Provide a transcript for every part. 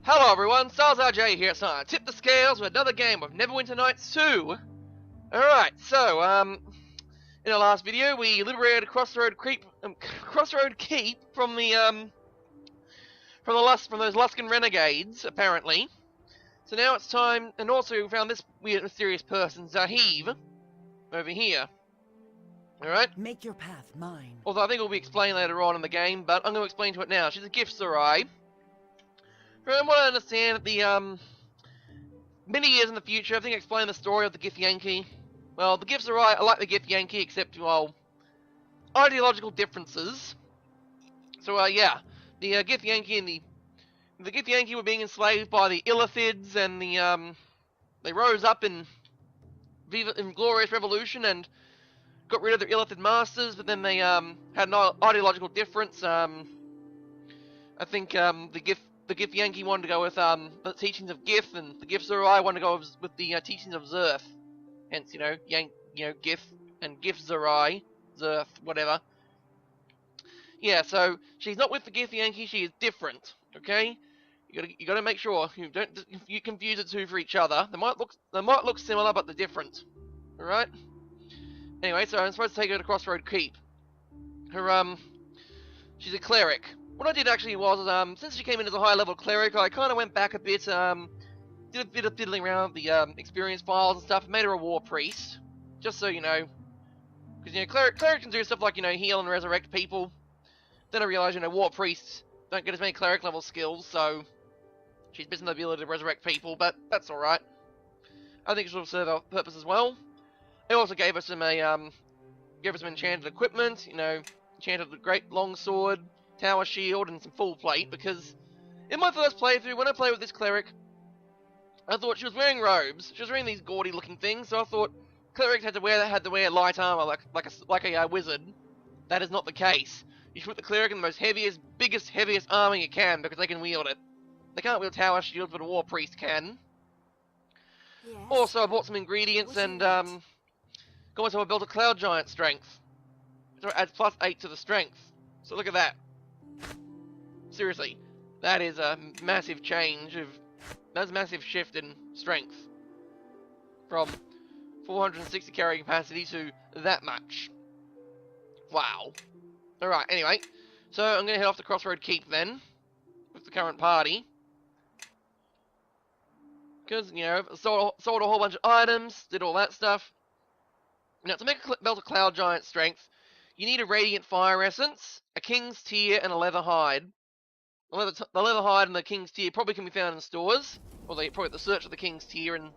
Hello everyone, Stars RJ here, so I tip the scales with another game of Neverwinter Nights 2. Alright, so, in our last video we liberated Crossroad Keep from the, from those Luskan renegades, apparently. So now it's time, and also we found this weird mysterious person, Zaheev, over here. Alright? Make your path mine. Although I think it will be explained later on in the game, but I'm going to explain to it now. She's a gift Sarai. From what I understand, the, many years in the future, I think I explained the story of the Gith Yankee. Well, the gifts are right, I like the Gith Yankee, except, well, ideological differences. So, yeah, the Gith Yankee and the Gith Yankee were being enslaved by the Illithids, and the, they rose up in Glorious Revolution and got rid of their Illithid masters, but then they, had an ideological difference. I think, the Gith Yankee wanted to go with the teachings of Gith, and the Gith Zerai wanted to go with the teachings of Zerth. Hence, Gith and Gith Zerai, Zerth, whatever. Yeah, so she's not with the Gith Yankee. She is different. Okay, you gotta make sure you confuse the two for each other. They might look similar, but they're different. All right. Anyway, so I'm supposed to take her to Crossroad Keep. She's a cleric. What I did actually was, since she came in as a high-level cleric, I kind of went back a bit, did a bit of fiddling around with the experience files and stuff, and made her a war priest, just so you know, because cleric can do stuff like heal and resurrect people. Then I realised war priests don't get as many cleric level skills, so she's missing the ability to resurrect people, but that's all right. I think she'll serve our purpose as well. I also gave her some enchanted equipment, enchanted the great longsword, tower shield, and some full plate, because in my first playthrough, when I played with this cleric, I thought she was wearing robes. She was wearing these gaudy looking things, so I thought clerics had to wear light armor like a wizard. That is not the case. You should put the cleric in the most heaviest armor you can, because they can wield it. They can't wield tower shields, but a war priest can. Yes. Also, I bought some ingredients and got myself a belt of cloud giant strength. So it adds +8 to the strength. So look at that. Seriously, that is a massive that's a massive shift in strength. From 460 carrying capacity to that much. Wow. Alright, anyway. So I'm going to head off to Crossroad Keep then. With the current party. Because, sold a whole bunch of items, did all that stuff. Now, to make a belt of cloud giant strength, you need a radiant fire essence, a king's tear, and a leather hide. The leather hide and the king's tear probably can be found in stores, or they probably have to search for the king's tear in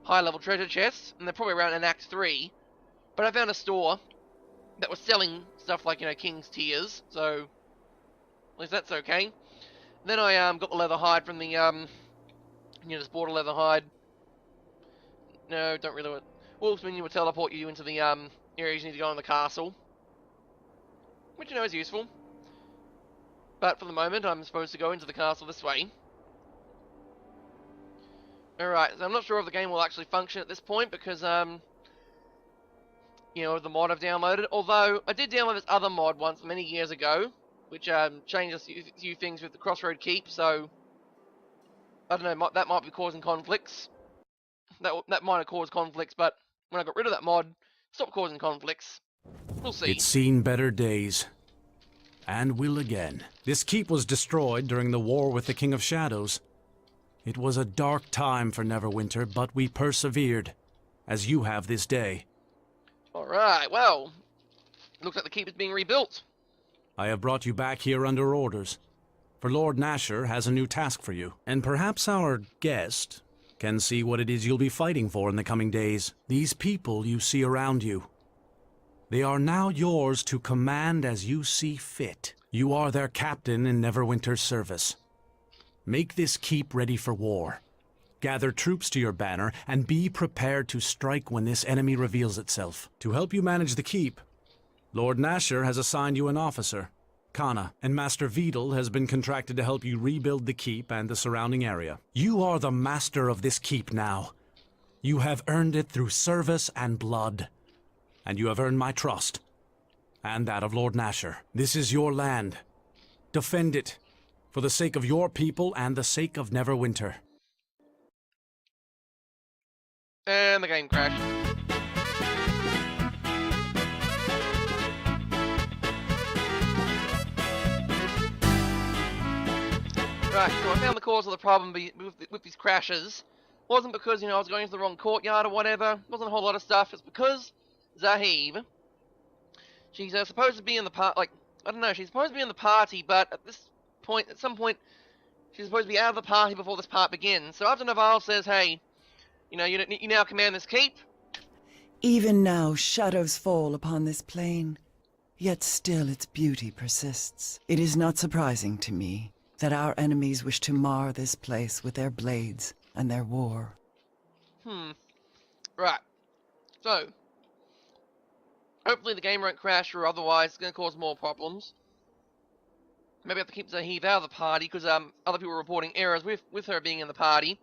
high-level treasure chests, and they're probably around in Act 3. But I found a store that was selling stuff like, king's tears, so at least that's okay. Then I got the leather hide from the just bought a leather hide. No, don't really want. Wolf's menu will teleport you into the areas you need to go in the castle, which is useful. But for the moment, I'm supposed to go into the castle this way. Alright, so I'm not sure if the game will actually function at this point because, of the mod I've downloaded. Although, I did download this other mod once, many years ago, which changed a few things with the Crossroad Keep, so I don't know, that might be causing conflicts. That might have caused conflicts, but when I got rid of that mod, it stopped causing conflicts. We'll see. It's seen better days. And will again. This keep was destroyed during the war with the King of Shadows. It was a dark time for Neverwinter, but we persevered, as you have this day. Alright, well, looks like the keep is being rebuilt. I have brought you back here under orders, for Lord Nasher has a new task for you, and perhaps our guest can see what it is you'll be fighting for in the coming days. These people you see around you, they are now yours to command as you see fit. You are their captain in Neverwinter's service. Make this keep ready for war. Gather troops to your banner, and be prepared to strike when this enemy reveals itself. To help you manage the keep, Lord Nasher has assigned you an officer, Kana, and Master Vidal has been contracted to help you rebuild the keep and the surrounding area. You are the master of this keep now. You have earned it through service and blood. And you have earned my trust, and that of Lord Nasher. This is your land. Defend it, For the sake of your people and the sake of Neverwinter. And the game crashed. Right, so I found the cause of the problem with these crashes. Wasn't because, I was going into the wrong courtyard or whatever. Wasn't a whole lot of stuff. It's because Zaheeb, she's supposed to be in the I don't know, she's supposed to be in the party, but at some point, she's supposed to be out of the party before this part begins. So after Naval says, hey, you now command this keep. Even now, shadows fall upon this plain, yet still its beauty persists. It is not surprising to me that our enemies wish to mar this place with their blades and their war. Right. So, hopefully the game won't crash, or otherwise it's going to cause more problems. Maybe I have to keep Zaheeb out of the party, because other people are reporting errors with her being in the party.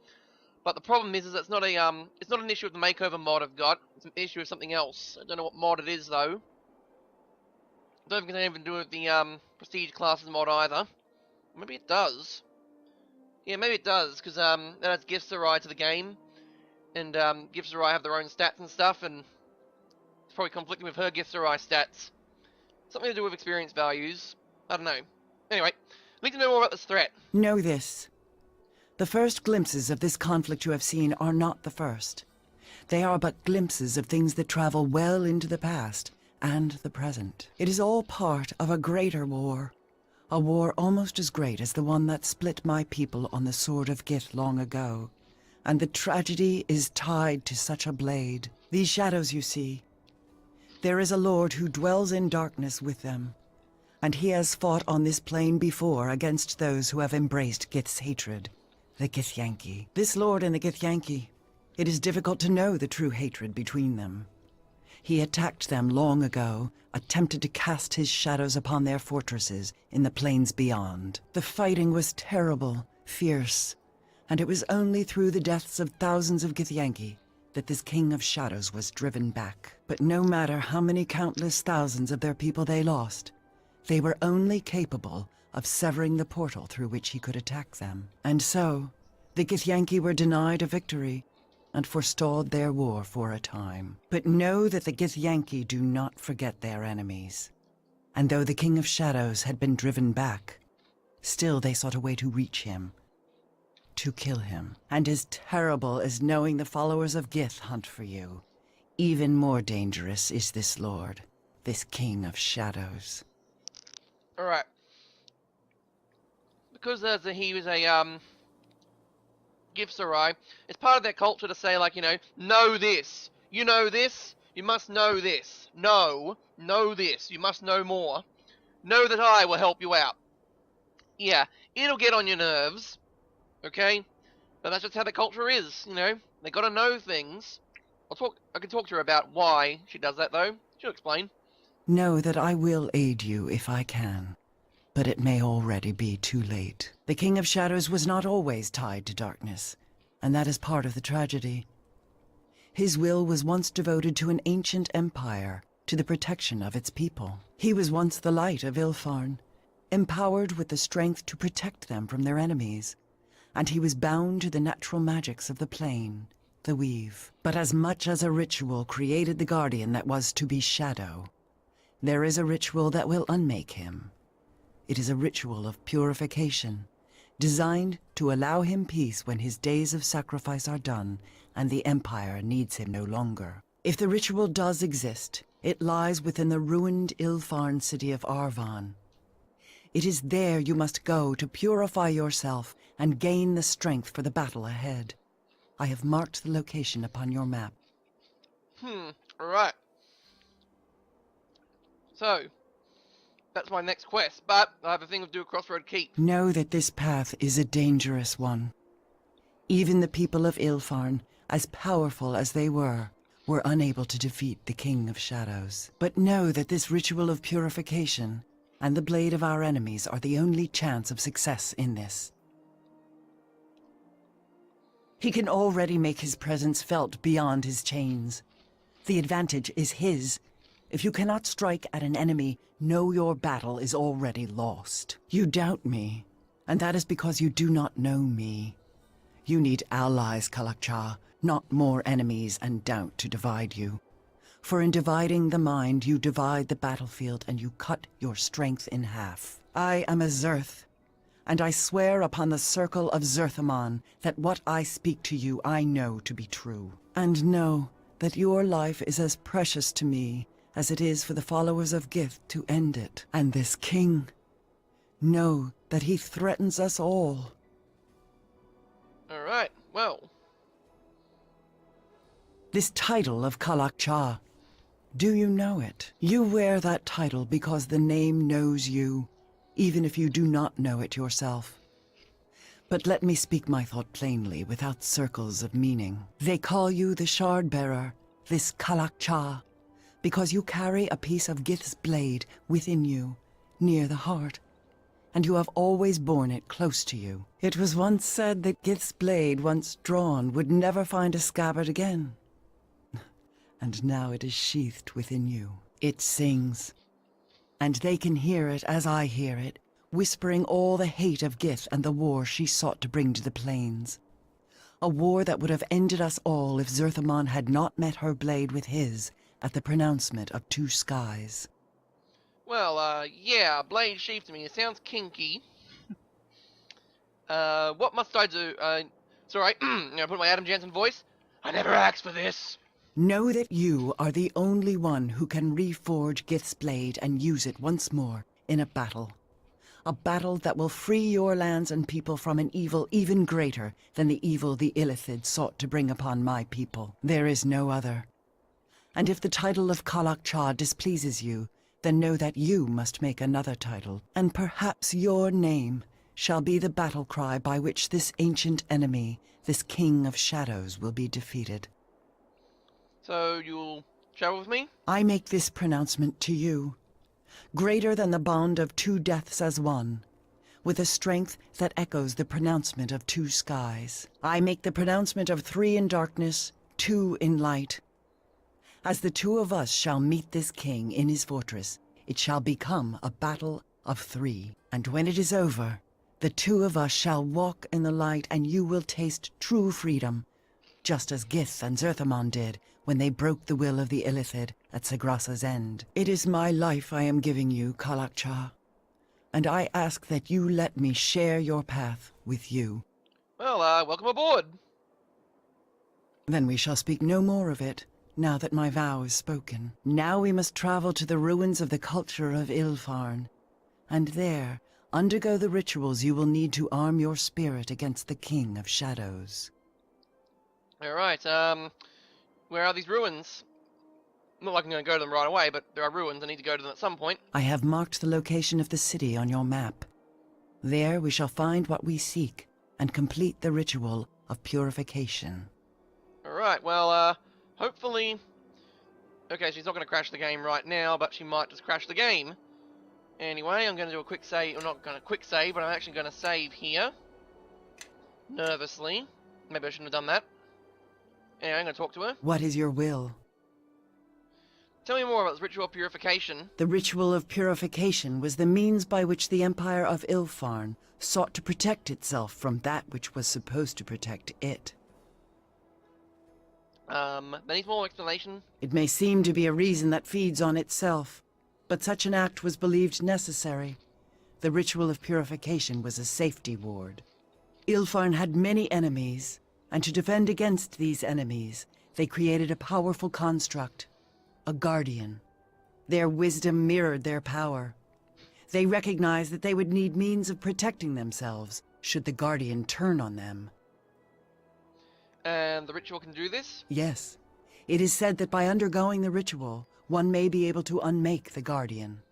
But the problem is it's not an issue with the makeover mod I've got. It's an issue with something else. I don't know what mod it is though. I don't think it can even do with the prestige classes mod either. Maybe it does. Yeah, maybe it does, because that adds gifts to ride to the game, and gifts to ride have their own stats and stuff, and it's probably conflicting with her gifts to ride stats. Something to do with experience values. I don't know. Anyway, I need to know more about this threat. Know this. The first glimpses of this conflict you have seen are not the first. They are but glimpses of things that travel well into the past and the present. It is all part of a greater war. A war almost as great as the one that split my people on the Sword of Gith long ago. And the tragedy is tied to such a blade. These shadows you see. There is a lord who dwells in darkness with them. And he has fought on this plane before against those who have embraced Gith's hatred. The Githyanki. This lord and the Githyanki. It is difficult to know the true hatred between them. He attacked them long ago, attempted to cast his shadows upon their fortresses in the plains beyond. The fighting was terrible, fierce, and it was only through the deaths of thousands of Githyanki that this king of shadows was driven back. But no matter how many countless thousands of their people they lost, they were only capable of severing the portal through which he could attack them. And so, the Githyanki were denied a victory, and forestalled their war for a time. But know that the Githyanki do not forget their enemies. And though the King of Shadows had been driven back, still they sought a way to reach him, to kill him. And as terrible as knowing the followers of Gith hunt for you, even more dangerous is this lord, this King of Shadows. Alright. Because he was a, Gith Sarai, it's part of their culture to say, like, know this. You know this, you must know this. Know this, you must know more. Know that I will help you out. Yeah, it'll get on your nerves, okay? But that's just how the culture is, They gotta know things. I can talk to her about why she does that, though. She'll explain. Know that I will aid you if I can. But it may already be too late. The King of Shadows was not always tied to darkness, and that is part of the tragedy. His will was once devoted to an ancient empire, to the protection of its people. He was once the light of Ilfarn, empowered with the strength to protect them from their enemies, and he was bound to the natural magics of the plane, the weave. But as much as a ritual created the guardian that was to be Shadow, there is a ritual that will unmake him. It is a ritual of purification, designed to allow him peace when his days of sacrifice are done and the Empire needs him no longer. If the ritual does exist, it lies within the ruined Ilfarn city of Arvan. It is there you must go to purify yourself and gain the strength for the battle ahead. I have marked the location upon your map. Alright. So, that's my next quest, but I have a thing to do with Crossroad Keep. Know that this path is a dangerous one. Even the people of Ilfarn, as powerful as they were unable to defeat the King of Shadows. But know that this ritual of purification and the blade of our enemies are the only chance of success in this. He can already make his presence felt beyond his chains. The advantage is his. If you cannot strike at an enemy, know your battle is already lost. You doubt me, And that is because you do not know me. You need allies, Kalakcha, not more enemies and doubt to divide you. For in dividing the mind, you divide the battlefield and you cut your strength in half. I am a Zerth, and I swear upon the circle of Zerthamon that what I speak to you I know to be true. And know that your life is as precious to me as it is for the followers of Gith to end it. And this king, know that he threatens us all. Alright, well. This title of Kalakcha, do you know it? You wear that title because the name knows you, even if you do not know it yourself. But let me speak my thought plainly, without circles of meaning. They call you the Shard-Bearer, this Kalakcha, because you carry a piece of Gith's blade within you, near the heart, and you have always borne it close to you. It was once said that Gith's blade, once drawn, would never find a scabbard again. And now it is sheathed within you. It sings, and they can hear it as I hear it, whispering all the hate of Gith and the war she sought to bring to the plains. A war that would have ended us all if Zerthamon had not met her blade with his at the pronouncement of two skies. Well, yeah, blade sheathed to me. It sounds kinky. What must I do? It's alright. I'm gonna put my Adam Jansen voice. I never asked for this. Know that you are the only one who can reforge Gith's blade and use it once more in a battle. A battle that will free your lands and people from an evil even greater than the evil the Illithid sought to bring upon my people. There is no other. And if the title of Kalakcha displeases you, then know that you must make another title, and perhaps your name shall be the battle cry by which this ancient enemy, this King of Shadows, will be defeated. So, you'll travel with me? I make this pronouncement to you, greater than the bond of two deaths as one, with a strength that echoes the pronouncement of two skies. I make the pronouncement of three in darkness, two in light. As the two of us shall meet this king in his fortress, it shall become a battle of three. And when it is over, the two of us shall walk in the light and you will taste true freedom, just as Gith and Zerthamon did when they broke the will of the Illithid at Sagrasa's end. It is my life I am giving you, Kalakcha, and I ask that you let me share your path with you. Well, welcome aboard. Then we shall speak no more of it, now that my vow is spoken. Now we must travel to the ruins of the culture of Ilfarn, and there undergo the rituals you will need to arm your spirit against the King of Shadows. Alright, where are these ruins? Not like I'm going to go to them right away, but there are ruins. I need to go to them at some point. I have marked the location of the city on your map. There we shall find what we seek and complete the ritual of purification. Alright, well, hopefully... Okay, she's not going to crash the game right now, but she might just crash the game. Anyway, I'm going to do a quick save. I'm not going to quick save, but I'm actually going to save here. Nervously. Maybe I shouldn't have done that. Anyway, I'm going to talk to her. What is your will? Tell me more about this ritual of purification. The ritual of purification was the means by which the Empire of Ilfarn sought to protect itself from that which was supposed to protect it. That needs more explanation. It may seem to be a reason that feeds on itself, but such an act was believed necessary. The ritual of purification was a safety ward. Ilfarn had many enemies, and to defend against these enemies, they created a powerful construct, a guardian. Their wisdom mirrored their power. They recognized that they would need means of protecting themselves should the guardian turn on them. And the ritual can do this? Yes. It is said that by undergoing the ritual, one may be able to unmake the guardian.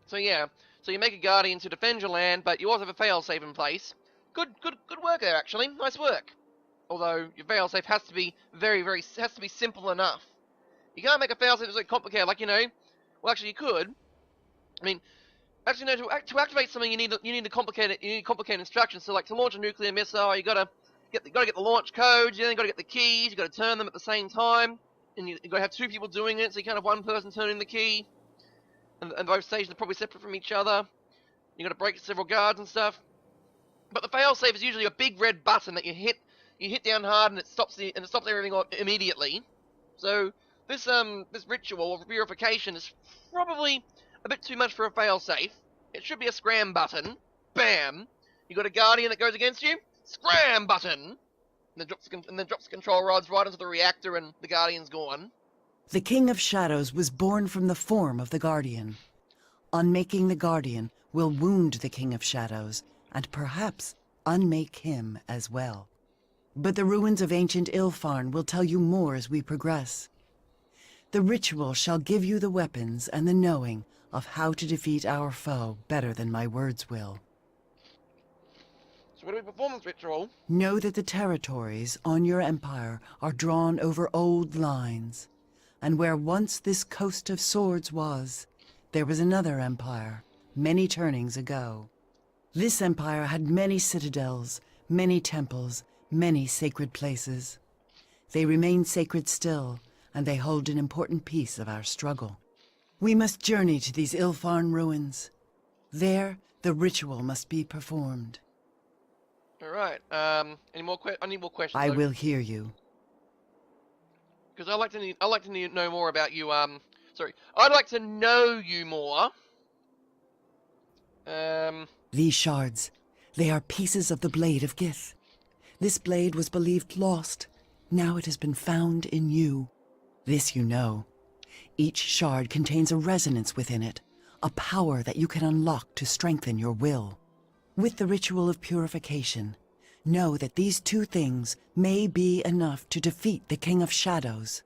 So yeah, so you make a guardian to defend your land, but you also have a failsafe in place. Good work there, actually. Nice work. Although your failsafe has to be has to be simple enough. You can't make a failsafe that's like complicated, like, you know. Well, actually, you could. I mean, actually, no. To activate something, you need complicated instructions. So, like, to launch a nuclear missile, you gotta get the launch codes. You then gotta get the keys. You gotta turn them at the same time, and you gotta have two people doing it. So you can't have one person turning the key, and both stations are probably separate from each other. You got to break several guards and stuff. But the failsafe is usually a big red button that you hit down hard and it stops everything immediately. So this ritual of purification is probably a bit too much for a failsafe. It should be a scram button. Bam! You got a guardian that goes against you. Scram button. And then drops the control rods right into the reactor, and the guardian's gone. The King of Shadows was born from the form of the Guardian. Unmaking the Guardian will wound the King of Shadows, and perhaps unmake him as well. But the ruins of ancient Ilfarn will tell you more as we progress. The ritual shall give you the weapons and the knowing of how to defeat our foe better than my words will. So what do we perform this ritual? Know that the territories on your empire are drawn over old lines, and where once this coast of swords was, there was another empire, many turnings ago. This empire had many citadels, many temples, many sacred places. They remain sacred still, and they hold an important piece of our struggle. We must journey to these Ilfarn ruins. There, the ritual must be performed. All right. I need more questions. I will hear you. Because I'd like to know more about you. I'd like to know you more. These shards, they are pieces of the blade of Gith. This blade was believed lost. Now it has been found in you. This you know. Each shard contains a resonance within it, a power that you can unlock to strengthen your will. With the ritual of purification, know that these two things may be enough to defeat the King of Shadows.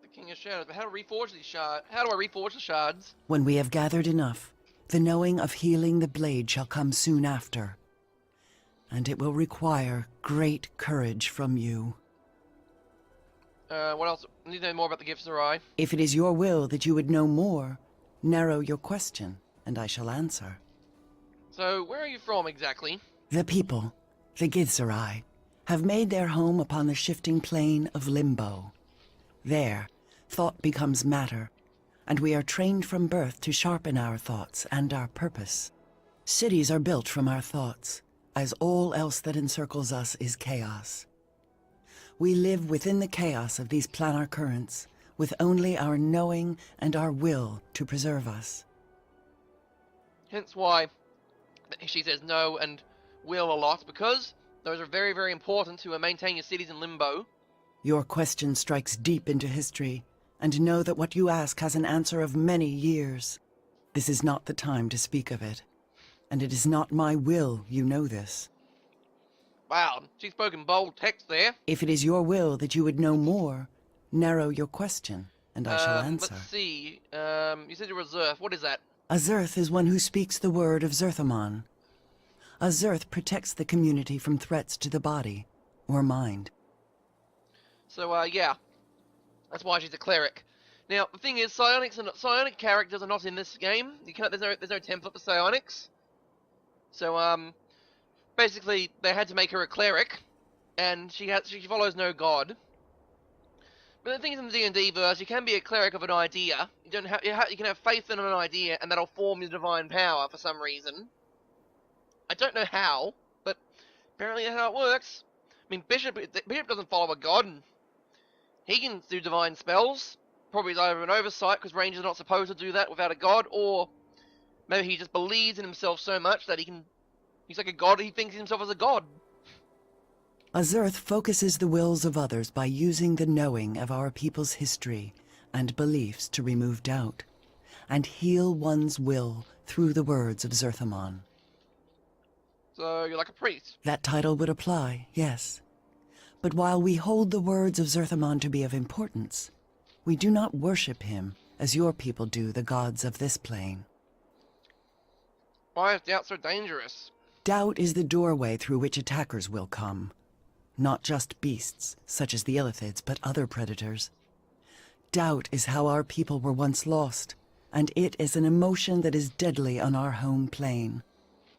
The King of Shadows, but how do I reforge these shards? How do I reforge the shards? When we have gathered enough, the knowing of healing the blade shall come soon after. And it will require great courage from you. What else? I need to know more about the Gifts of Eye. If it is your will that you would know more, narrow your question, and I shall answer. So, where are you from exactly? The people, the Githzerai, have made their home upon the shifting plane of limbo. There, thought becomes matter, and we are trained from birth to sharpen our thoughts and our purpose. Cities are built from our thoughts, as all else that encircles us is chaos. We live within the chaos of these planar currents, with only our knowing and our will to preserve us. Hence why she says no and will a lot, because those are very, very important to maintain your cities in limbo. Your question strikes deep into history, and know that what you ask has an answer of many years. This is not the time to speak of it, and it is not my will you know this. Wow, she spoke in bold text there. If it is your will that you would know more, narrow your question, and I shall answer. Let's see. You said you're a Zerth. What is that? A Zerth is one who speaks the word of Zerthamon. A Zerth protects the community from threats to the body or mind. So, yeah. That's why she's a cleric. Now, the thing is, psionic characters are not in this game. There's no template for psionics. So, basically, they had to make her a cleric, and she follows no god. But the thing is, in the D&D verse, you can be a cleric of an idea. You can have faith in an idea, and that'll form your divine power for some reason. I don't know how, but apparently that's how it works. I mean, Bishop doesn't follow a god, and he can do divine spells. Probably it's either an oversight, because Rangers are not supposed to do that without a god, or maybe he just believes in himself so much that he's like a god, he thinks himself as a god. A Zerth focuses the wills of others by using the knowing of our people's history and beliefs to remove doubt, and heal one's will through the words of Zerthamon. So you're like a priest? That title would apply, yes. But while we hold the words of Zerthamon to be of importance, we do not worship him as your people do the gods of this plane. Why is doubt so dangerous? Doubt is the doorway through which attackers will come. Not just beasts, such as the Illithids, but other predators. Doubt is how our people were once lost, and it is an emotion that is deadly on our home plane.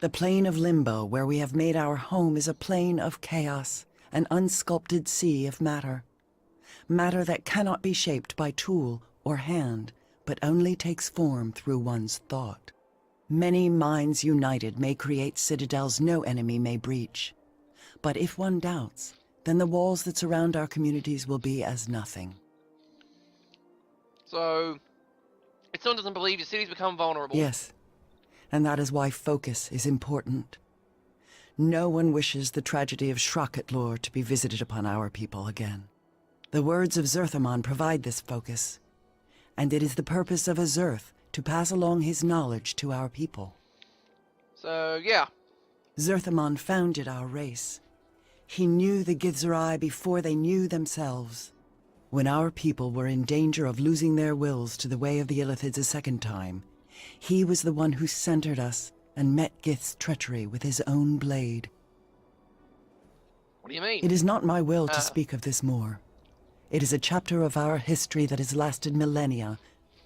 The plane of limbo, where we have made our home, is a plane of chaos, an unsculpted sea of matter. Matter that cannot be shaped by tool or hand, but only takes form through one's thought. Many minds united may create citadels no enemy may breach. But if one doubts, then the walls that surround our communities will be as nothing. So, if someone doesn't believe, your cities become vulnerable. Yes, and that is why focus is important. No one wishes the tragedy of Shrocket to be visited upon our people again. The words of Zerthamon provide this focus, and it is the purpose of Azurth to pass along his knowledge to our people. So, yeah. Zerthamon founded our race. He knew the Githzerai before they knew themselves. When our people were in danger of losing their wills to the way of the Illithids a second time, he was the one who centered us and met Gith's treachery with his own blade. What do you mean? It is not my will to speak of this more. It is a chapter of our history that has lasted millennia,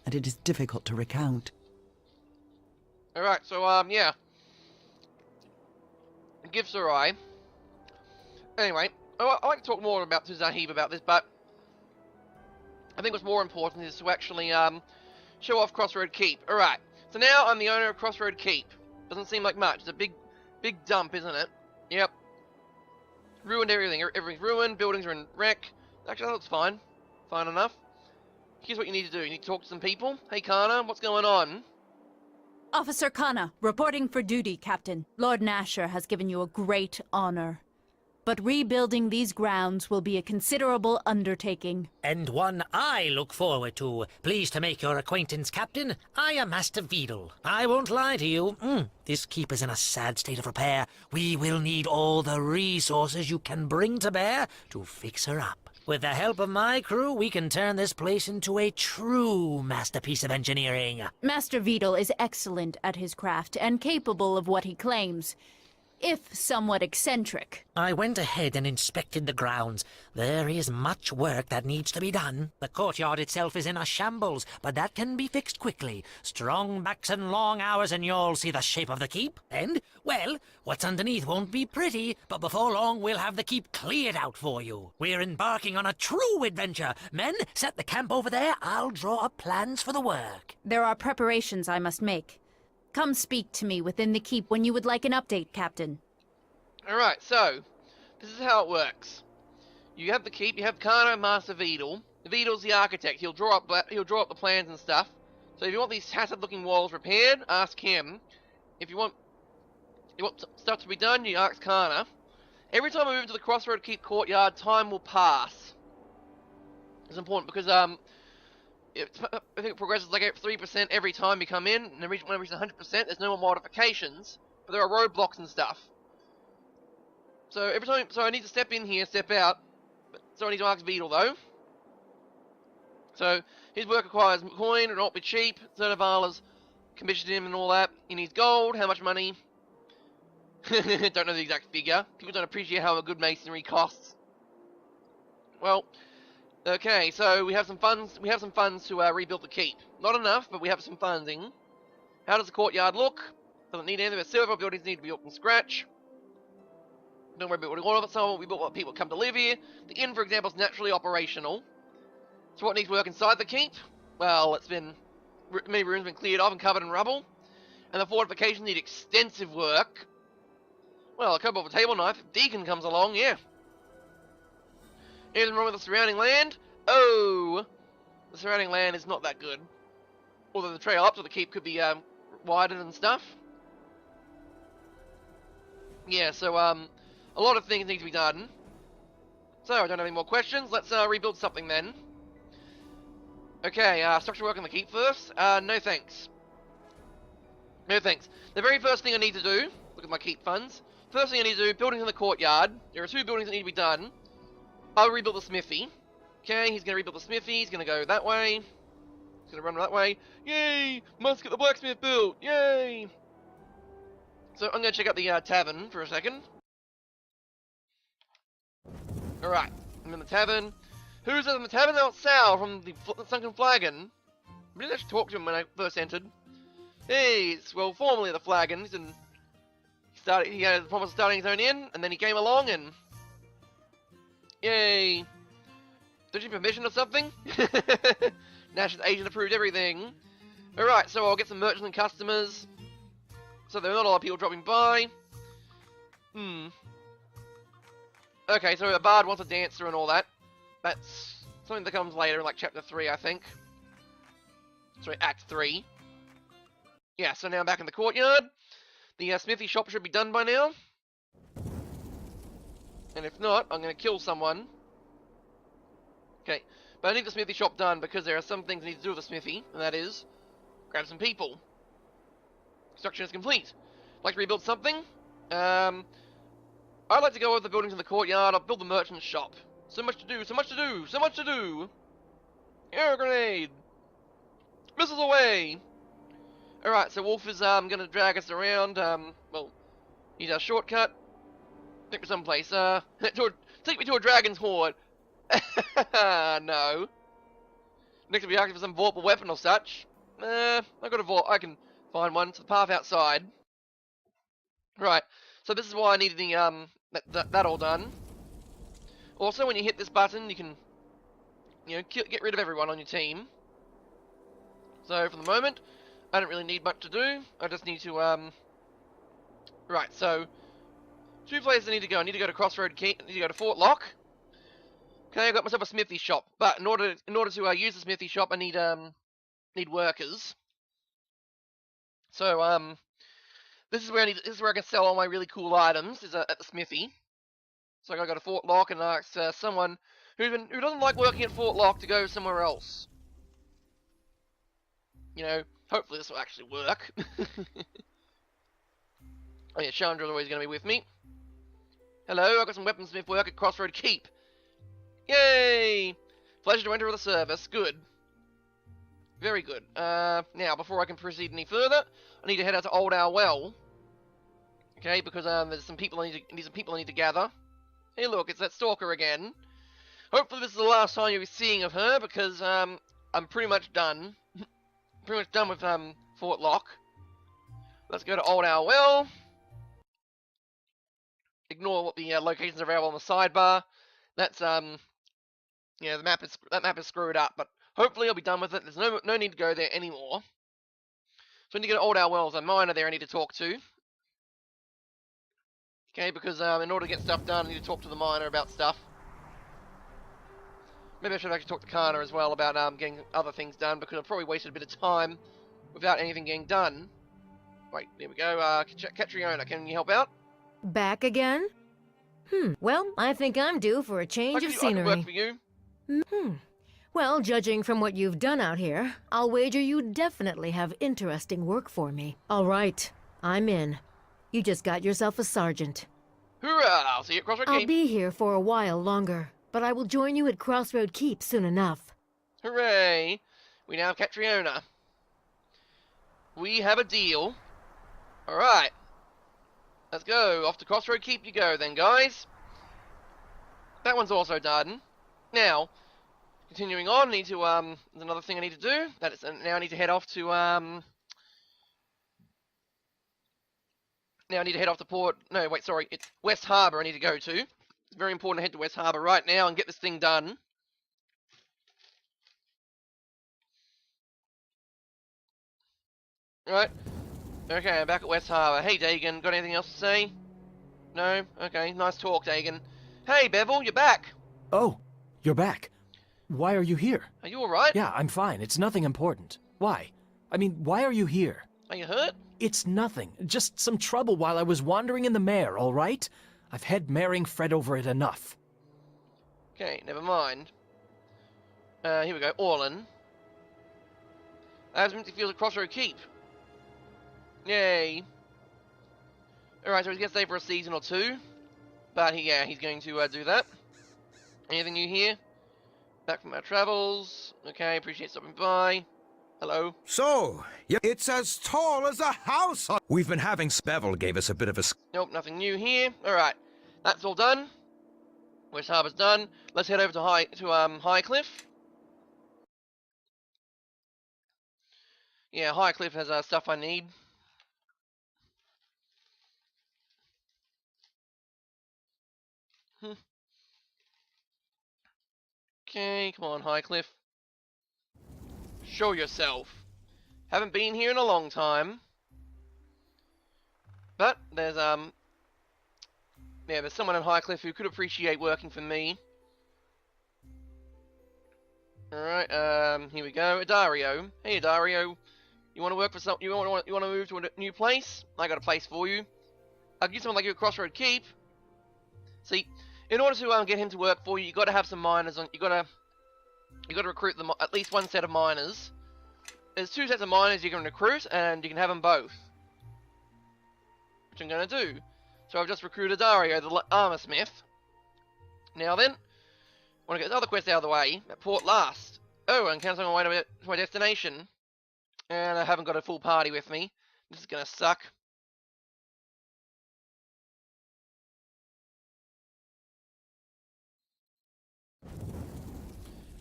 and it is difficult to recount. Alright, so, yeah. Githzerai. Anyway, I like to talk more about to Zahib about this, but I think what's more important is to actually, show off Crossroad Keep. Alright, so now I'm the owner of Crossroad Keep. Doesn't seem like much. It's a big dump, isn't it? Yep. Ruined everything. Everything's ruined. Buildings are in wreck. Actually, that looks fine. Fine enough. Here's what you need to do. You need to talk to some people. Hey, Kana, what's going on? Officer Kana, reporting for duty, Captain. Lord Nasher has given you a great honor. But rebuilding these grounds will be a considerable undertaking. And one I look forward to. Pleased to make your acquaintance, Captain. I am Master Vidal. I won't lie to you. This keep is in a sad state of repair. We will need all the resources you can bring to bear to fix her up. With the help of my crew, we can turn this place into a true masterpiece of engineering. Master Vidal is excellent at his craft and capable of what he claims, if somewhat eccentric. I went ahead and inspected the grounds. There is much work that needs to be done. The courtyard itself is in a shambles, but that can be fixed quickly. Strong backs and long hours and you'll see the shape of the keep. And, well, what's underneath won't be pretty, but before long we'll have the keep cleared out for you. We're embarking on a true adventure. Men, set the camp over there. I'll draw up plans for the work. There are preparations I must make. Come speak to me within the keep when you would like an update, Captain. Alright, so, this is how it works. You have the keep, you have Kana and Master Vidal. Vidal's the architect, he'll draw up the plans and stuff. So if you want these tattered looking walls repaired, ask him. If you want stuff to be done, you ask Kana. Every time I move into the Crossroad Keep courtyard, time will pass. It's important because, I think it progresses like 3% every time you come in, and when it reaches 100%, there's no more modifications, but there are roadblocks and stuff. So every time, so I need to step in here, step out, so I need to ask Vidal though. So his work requires coin, it'll not be cheap. Zertavala's commissioned him and all that. He needs gold. How much money? Don't know the exact figure. People don't appreciate how a good masonry costs. Well. Okay, so we have some funds. We have some funds to rebuild the keep. Not enough, but we have some funding. How does the courtyard look? Doesn't need anything. But several buildings need to be built from scratch. Don't worry about all of it. Some of it we built what people come to live here. The inn, for example, is naturally operational. So what needs work inside the keep? Well, it's been many rooms have been cleared off and covered in rubble, and the fortifications need extensive work. Well, a couple of a table knife. If Deacon comes along, yeah. Anything wrong with the surrounding land? Oh, the surrounding land is not that good. Although the trail up to the keep could be widened and stuff. Yeah, so a lot of things need to be done. So I don't have any more questions. Let's rebuild something then. Okay, structure work on the keep first. No thanks. No thanks. The very first thing I need to do, look at my keep funds. First thing I need to do, buildings in the courtyard. There are 2 buildings that need to be done. I'll rebuild the smithy. Okay, he's going to rebuild the smithy. He's going to go that way. He's going to run that way. Yay! Must get the blacksmith built. Yay! So I'm going to check out the tavern for a second. Alright, I'm in the tavern. Who's in the tavern? That's Sal from the Sunken Flagon. I didn't actually talk to him when I first entered. Hey, it's, well, formerly the Flagon. He had the promise of starting his own inn, and then he came along and... Yay! Don't you need permission or something? Nash's agent approved everything. Alright, so I'll get some merchants and customers. So there are not a lot of people dropping by. Okay, so a bard wants a dancer and all that. That's something that comes later in like chapter 3, I think. Sorry, act 3. Yeah, so now I'm back in the courtyard. The smithy shop should be done by now. And if not, I'm going to kill someone. Okay, but I need the smithy shop done because there are some things I need to do with the smithy, and that is grab some people. Construction is complete. Like to rebuild something? I'd like to go over the buildings in the courtyard. I'll build the merchant's shop. So much to do, so much to do, so much to do! Air grenade! Missiles away! Alright, so Wolf is gonna drag us around, well, he's a shortcut. Take me someplace, take me to a dragon's hoard! No. Next to be active for some vaultable weapon or such. I got a vault, I can find one. It's the path outside. Right, so this is why I needed the, that all done. Also, when you hit this button, you can, you know, get rid of everyone on your team. So, for the moment, I don't really need much to do. I just need to, right, so, 2 places I need to go. I need to go to Crossroad Key, I need to go to Fort Lock. Okay, I've got myself a smithy shop, but in order to use the smithy shop, I need workers. So, this is where I can sell all my really cool items, is at the smithy. So I gotta go to Fort Lock and ask someone who doesn't like working at Fort Lock to go somewhere else. You know, hopefully this will actually work. Oh yeah, Chandra's always gonna be with me. Hello, I've got some weaponsmith work at Crossroad Keep. Yay! Pleasure to enter the service. Good. Very good. Now, before I can proceed any further, I need to head out to Old Owl Well. Okay, because there's some people I need to gather. Hey look, it's that stalker again. Hopefully this is the last time you'll be seeing of her, because I'm pretty much done. Pretty much done with Fort Lock. Let's go to Old Owl Well. Ignore what the locations are available on the sidebar. That's yeah, that map is screwed up, but hopefully I'll be done with it. There's no need to go there anymore. So I need to go to Old Owl Well. There's a miner there I need to talk to. Okay, because in order to get stuff done, I need to talk to the miner about stuff. Maybe I should actually talk to Kana as well about getting other things done, because I've probably wasted a bit of time without anything getting done. Wait, there we go. Catriona, can you help out? Back again? Well, I think I'm due for a change of I can scenery. work for you. Well, judging from what you've done out here, I'll wager you definitely have interesting work for me. All right, I'm in. You just got yourself a sergeant. Hoorah! I'll see you at Crossroad I'll Keep. be here for a while longer, but I will join you at Crossroad Keep soon enough. Hooray! We now have Catriona. We have a deal. Alright. Let's go. Off to Crossroad Keep you go then, guys. That one's also done. Now, continuing on, there's another thing I need to do. That is, now I need to head off to, now I need to head off to Port... No, wait, sorry. It's West Harbour I need to go to. It's very important to head to West Harbour right now and get this thing done. Right. Okay, I'm back at West Harbour. Hey, Dagon, got anything else to say? No? Okay, nice talk, Dagon. Hey, Bevel, you're back! Oh, you're back. Why are you here? Are you alright? Yeah, I'm fine. It's nothing important. Why? I mean, why are you here? Are you hurt? It's nothing. Just some trouble while I was wandering in the mare, all right? I've had Maring fret over it enough. Okay, never mind. Here we go. Orlin. I have some empty fields at Crossroad Keep. Yay. Alright, so he's going to stay for a season or two. But, he's going to do that. Anything new here? Back from our travels. Okay, appreciate stopping by. Hello. So, it's as tall as a house. We've been having... Bevel gave us a bit of a... Nope, nothing new here. Alright, that's all done. West Harbour's done. Let's head over to Highcliff. Yeah, Highcliff has stuff I need. Okay, come on, Highcliff. Show yourself. Haven't been here in a long time. But there's yeah, there's someone in Highcliffe who could appreciate working for me. Alright, here we go. Dario. Hey, Dario. You want to work for some? You want to move to a new place? I got a place for you. I'll give someone like you at Crossroad Keep. See, in order to get him to work for you, you got to have some miners on. You got to recruit them, at least one set of miners. There's 2 sets of miners you can recruit, and you can have them both. Which I'm gonna do. So I've just recruited Dario, the armor smith. Now then, I want to get this other quest out of the way. At Port Last. Oh, and cancel my way to my destination. And I haven't got a full party with me. This is gonna suck.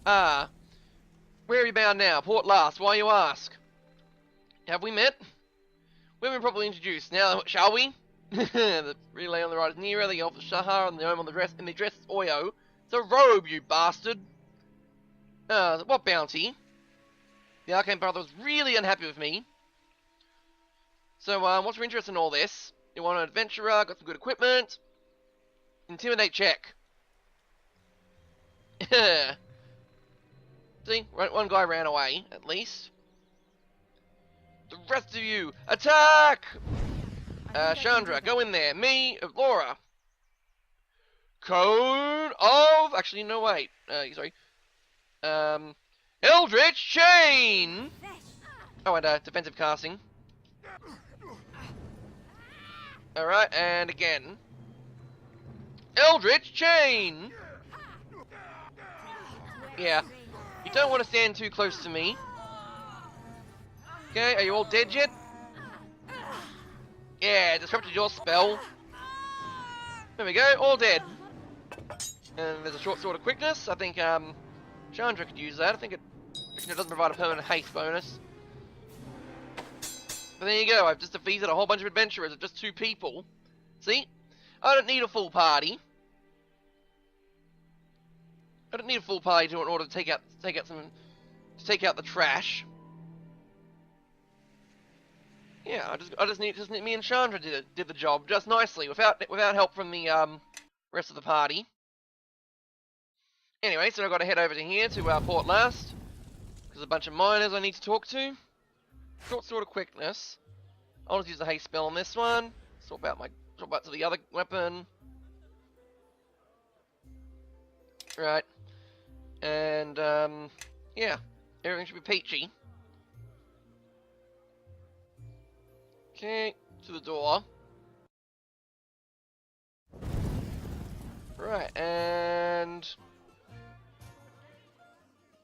Ah. Where are you bound now? Port Last, why you ask? Have we met? We've been properly introduced. Now, shall we? The relay on the right is Nero, the elf of Shahar, and the gnome on the dress is Oyo. It's a robe, you bastard! What bounty? The Arcane Brother was really unhappy with me. So, what's your interest in all this? You want an adventurer, got some good equipment. Intimidate check. See, one guy ran away, at least. The rest of you, attack! Chandra, go in there. Me, Laura. Code of... Actually, no, wait. Sorry. Eldritch Chain! Oh, and defensive casting. Alright, and again. Eldritch Chain! Yeah. You don't want to stand too close to me. Okay, are you all dead yet? Yeah, disrupted your spell. There we go, all dead. And there's a short sword of quickness. I think Chandra could use that. I think it doesn't provide a permanent haste bonus. But there you go, I've just defeated a whole bunch of adventurers of just 2 people. See? I don't need a full party. I don't need a full party in order to take out the trash. Yeah, I just need me and Chandra did the job just nicely without help from the rest of the party. Anyway, so I've got to head over to here to Port Last because a bunch of miners I need to talk to. Short sword of quickness. I'll just use the haste spell on this one. Swap out to the other weapon. Right. And yeah, everything should be peachy. Okay, to the door. Right, and...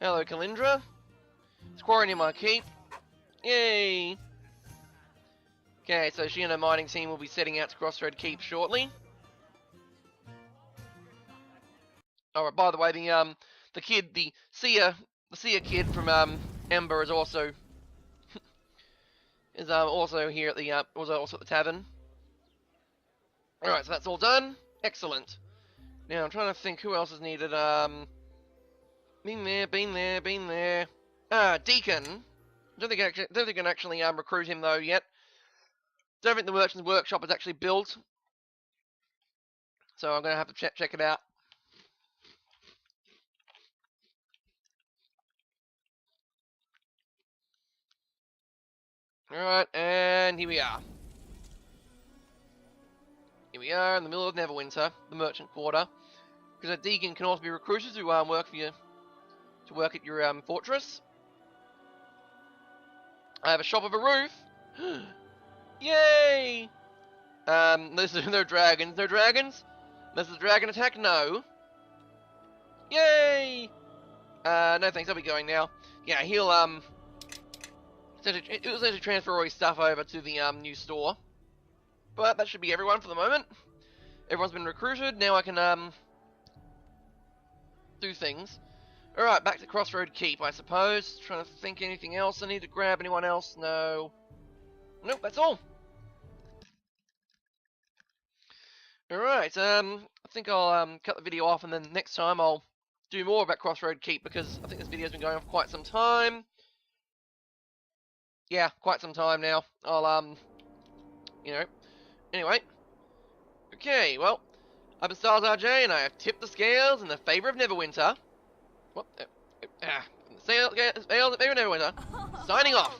Hello, Kalindra. It's quarry near my keep. Yay! Okay, so she and her mining team will be setting out to Crossroad Keep shortly. Alright, by the way, the kid, the seer kid from Ember is also also here at the also at the tavern. Alright, so that's all done. Excellent. Now I'm trying to think who else is needed. Been there. Deacon. Don't think I can actually recruit him though yet. Don't think the merchant's workshop is actually built. So I'm gonna have to check it out. Alright, and here we are. Here we are in the middle of Neverwinter, the merchant quarter. Because a Deacon can also be recruited to work for you, to work at your fortress. I have a shop of a roof. Yay! There's no dragons. No dragons? There's a dragon attack? No. Yay! No thanks, I'll be going now. Yeah, he'll it was actually transfer all his stuff over to the new store. But that should be everyone for the moment. Everyone's been recruited. Now I can do things. Alright, back to Crossroad Keep, I suppose. Trying to think anything else I need to grab. Anyone else? No. Nope, that's all. Alright, I think I'll cut the video off, and then next time I'll do more about Crossroad Keep, because I think this video's been going on for quite some time. Yeah, quite some time now. I'll, you know, Anyway. Okay, well, I've been Styles RJ, and I have tipped the scales in the favor of Neverwinter. What? Scales in favor of Neverwinter. Signing off.